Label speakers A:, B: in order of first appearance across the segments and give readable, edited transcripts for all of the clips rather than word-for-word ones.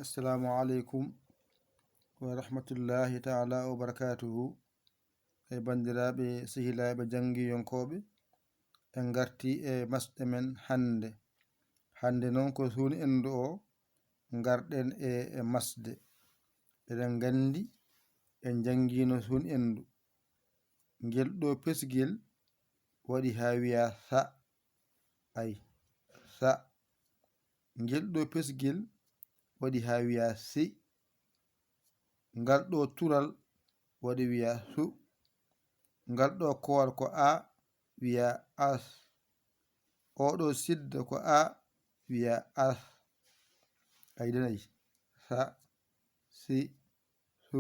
A: assalamu aleykum wa rahmatullahi taala wa barakatuhu. E bandiraɓe sehilaɓe jangguiyonkoɓe en garti e masɗe men hande noon ko suuni endu o garɗen e masde. Eɗen gandi en jangguino suuni endu ngel ɗo pesguel waɗi ha wiya sa. Ay sa ngel ɗo pesguel waɗi ha wiya si. Ngal ɗo tural waɗi wiya su. Ngal ɗo kowal ko a wiya as. Oɗo sidda ko a wiya as. Aydenayi sa si su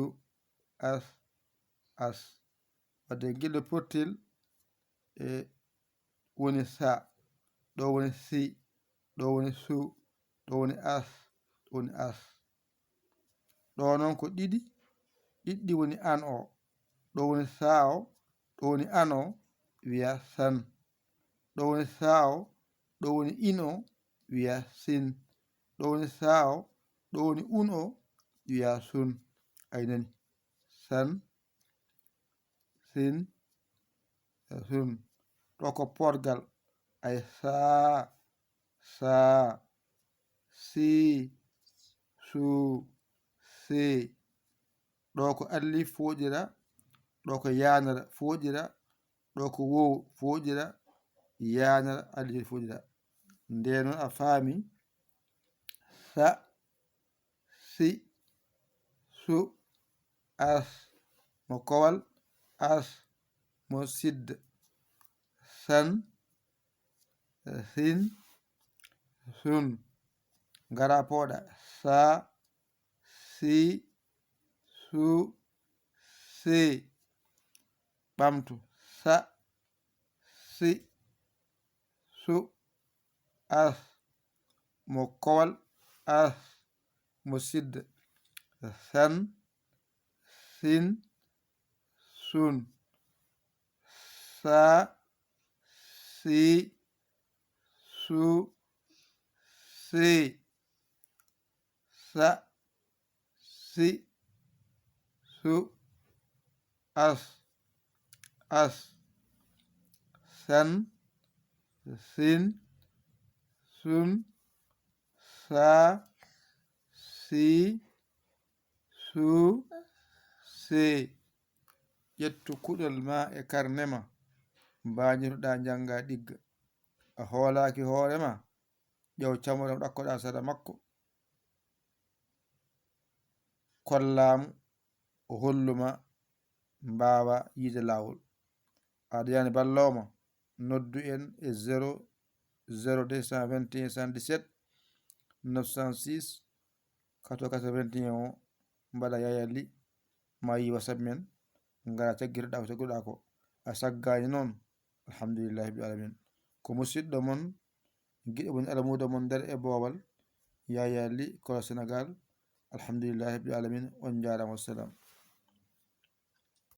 A: as as. Wadde gueɗe pottel woni sa, ɗo woni si, ɗo woni su, ɗo woni as, ɗo woni as. Ɗo noon ko ɗiɗɗi woni an o. Ɗo woni sa o, ɗo woni an o wiya san. Ɗo woni sa o, ɗo woni in o wiya sin. Ɗo woni sa o, ɗo woni un o wiya sun. Aynani san sin sun. Ɗo ko porgal ay saa saa si su se. Ɗo ko alli foƴira, ɗo ko yanara foƴira, ɗo ko wow foƴira, yanara alli foƴira. Nde noon a faami sa si su as mo kowal, as mo sidda, san sin sun. Ngara pooɗa sa si su se. Ɓamtu sa si su as mo kowal, as mo sidda, san sin sun. Sa si su se. Sa si su as as. San sin sun. Sa si su se. ƴettu kuɗol ma e karnema mbañirɗa janga ɗigga. A hoolaki hoorema ƴew camore ɗakkoɗa sada makko kollamu o holluma mbawa yiide lawol. Aɗa yani ballawma noddu en e 00221 117 906 481 o mbaɗa yayalli ma yi WhatsApp men ngara caggirɗa ko cagguɗa ko. A saggani noon alhamdulillahi rabbil alamin. Ko musidɗo mon guiɗo mon alamudo mon nder e boowal yayalli kola Sénégal. Alhamdulillahi rabbil alamin. On jarama. Wassalam.